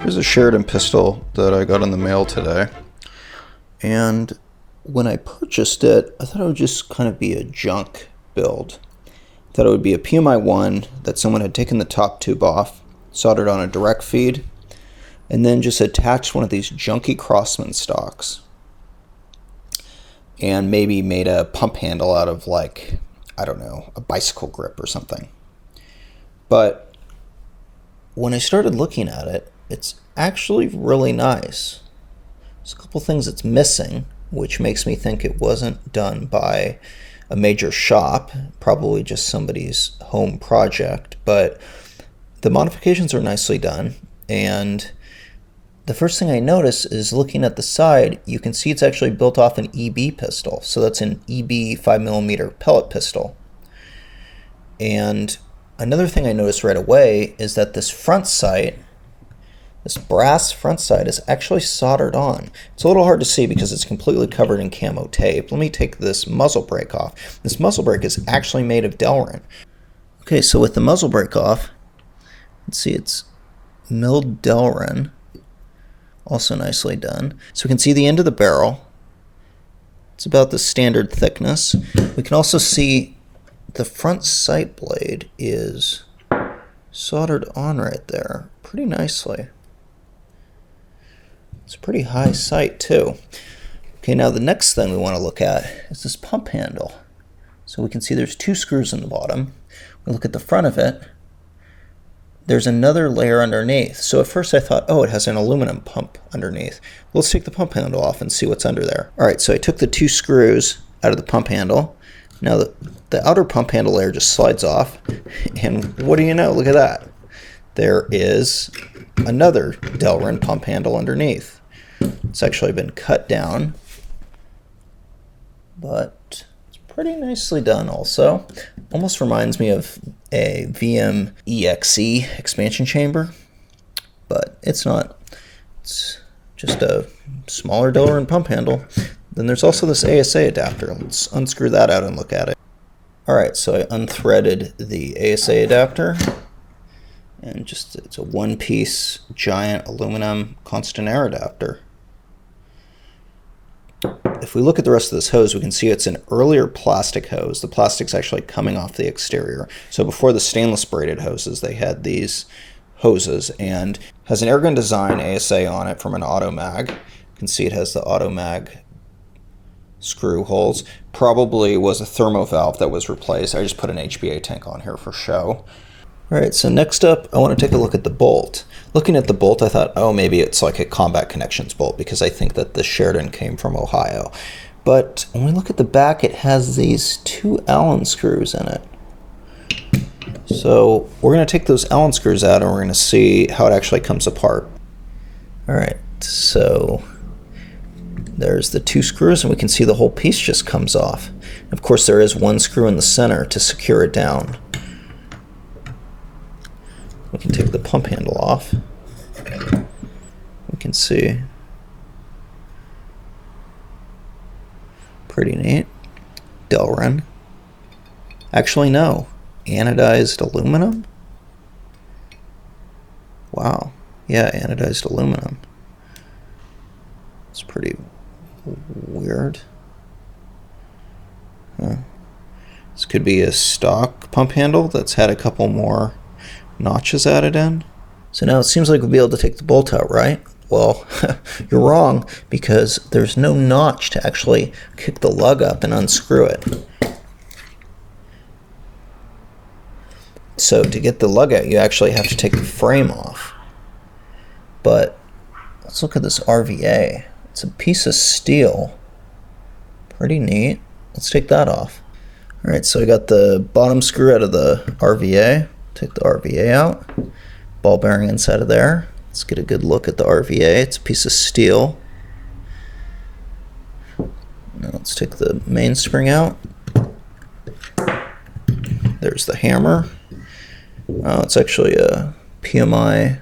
Here's a Sheridan pistol that I got in the mail today, and when I purchased it, I thought it would just kind of be a junk build. I thought it would be a PMI 1 that someone had taken the top tube off, soldered on a direct feed, and then just attached one of these junky Crossman stocks, and maybe made a pump handle out of, like, I don't know, a bicycle grip or something. But when I started looking at it, it's actually really nice. There's a couple things it's missing, which makes me think it wasn't done by a major shop, probably just somebody's home project. But the modifications are nicely done, and the first thing I notice is looking at the side, you can see it's actually built off an EB pistol. So that's an EB 5mm pellet pistol. And another thing I noticed right away is that this front sight, this brass front sight, is actually soldered on. It's a little hard to see because it's completely covered in camo tape. Let me take this muzzle brake off. This muzzle brake is actually made of Delrin. Okay, so with the muzzle brake off, let's see, it's milled Delrin. Also nicely done. So we can see the end of the barrel. It's about the standard thickness. We can also see the front sight blade is soldered on right there pretty nicely. It's a pretty high sight too. Okay, now the next thing we want to look at is this pump handle. So we can see there's 2 screws in the bottom. We look at the front of it. There's another layer underneath. So at first I thought, oh, it has an aluminum pump underneath. Let's take the pump handle off and see what's under there. All right, so I took the 2 screws out of the pump handle. Now the outer pump handle layer just slides off. And what do you know? Look at that. There is another Delrin pump handle underneath. It's actually been cut down, but it's pretty nicely done also. Almost reminds me of a VM EXE expansion chamber, but it's not. It's just a smaller Delrin pump handle. Then there's also this ASA adapter. Let's unscrew that out and look at it. All right, so I unthreaded the ASA adapter, and just it's a one-piece giant aluminum constant air adapter. If we look at the rest of this hose, we can see it's an earlier plastic hose. The plastic's actually coming off the exterior. So before the stainless braided hoses, they had these hoses, and has an airgun design ASA on it from an Automag. You can see it has the Automag screw holes. Probably was a thermo valve that was replaced. I just put an HBA tank on here for show. All right, so next up, I want to take a look at the bolt. Looking at the bolt, I thought, oh, maybe it's like a Combat Connections bolt, because I think that the Sheridan came from Ohio. But when we look at the back, it has these 2 Allen screws in it. So we're going to take those Allen screws out, and we're going to see how it actually comes apart. All right, so there's the 2 screws, and we can see the whole piece just comes off. Of course, there is 1 screw in the center to secure it down. We can take the pump handle off. We can see. Pretty neat. Delrin. Actually, no. Anodized aluminum? Wow. Yeah, anodized aluminum. It's pretty weird. Huh. This could be a stock pump handle that's had a couple more notches added in. So now it seems like we'll be able to take the bolt out, right? Well, you're wrong, because there's no notch to actually kick the lug up and unscrew it. So to get the lug out, you actually have to take the frame off. But let's look at this RVA. It's a piece of steel. Pretty neat. Let's take that off. All right, so I got the bottom screw out of the RVA. Take the RVA out. Ball bearing inside of there. Let's get a good look at the RVA. It's a piece of steel. Now let's take the mainspring out. There's the hammer. It's actually a PMI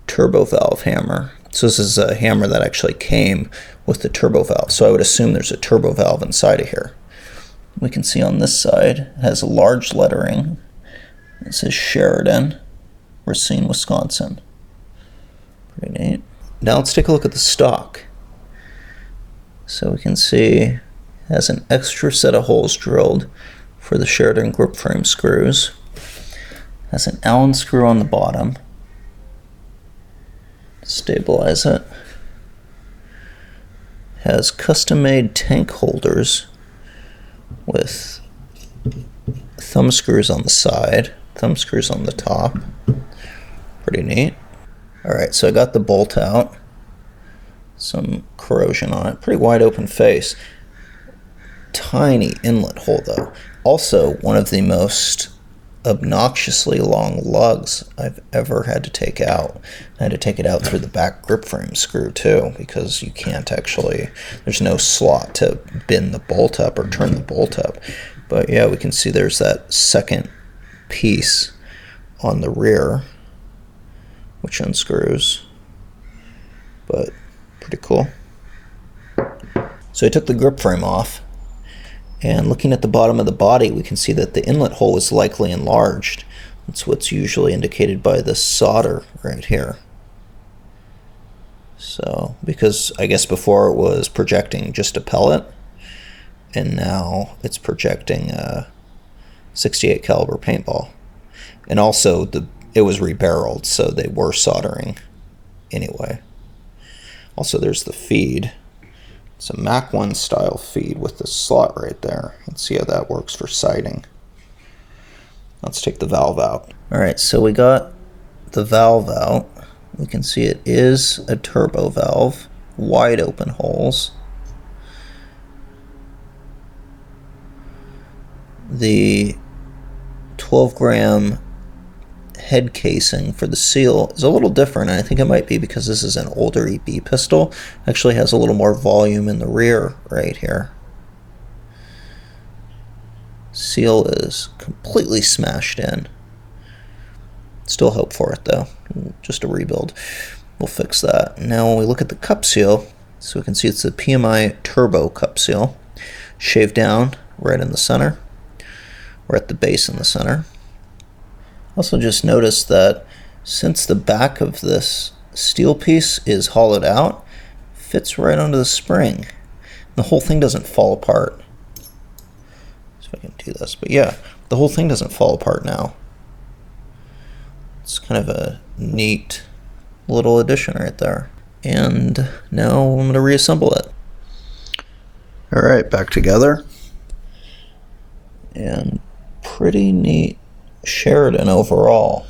turbo valve hammer. So this is a hammer that actually came with the turbo valve. So I would assume there's a turbo valve inside of here. We can see on this side it has large lettering This is Sheridan, Racine, Wisconsin. Pretty neat. Now let's take a look at the stock. So we can see it has an extra set of holes drilled for the Sheridan grip frame screws. Has an Allen screw on the bottom to stabilize it. Has custom-made tank holders with thumb screws on the side, thumb screws on the top. Pretty neat. Alright, so I got the bolt out. Some corrosion on it. Pretty wide open face. Tiny inlet hole though. Also one of the most obnoxiously long lugs I've ever had to take out. I had to take it out through the back grip frame screw too, because you can't actually, there's no slot to bend the bolt up or turn the bolt up. But yeah, we can see there's that second piece on the rear which unscrews, but pretty cool. So I took the grip frame off, and looking at the bottom of the body, we can see that the inlet hole is likely enlarged. That's what's usually indicated by the solder right here. So, because I guess before it was projecting just a pellet, and now it's projecting a 68 caliber paintball. And also it was rebarreled, so they were soldering anyway. Also there's the feed. It's a Mach 1 style feed with the slot right there. Let's see how that works for sighting. Let's take the valve out. Alright, so we got the valve out. We can see it is a turbo valve, wide open holes. The 12-gram head casing for the seal is a little different, and I think it might be because this is an older EB pistol. Actually has a little more volume in the rear right here. Seal is completely smashed in. Still hope for it though, just a rebuild. We'll fix that. Now when we look at the cup seal, so we can see it's the PMI Turbo cup seal, shaved down right in the center. We're at the base in the center. Also just noticed that since the back of this steel piece is hollowed out, fits right onto the spring. The whole thing doesn't fall apart. See if I can do this, but yeah, the whole thing doesn't fall apart now. It's kind of a neat little addition right there. And now I'm going to reassemble it. Alright, back together. And pretty neat Sheridan overall.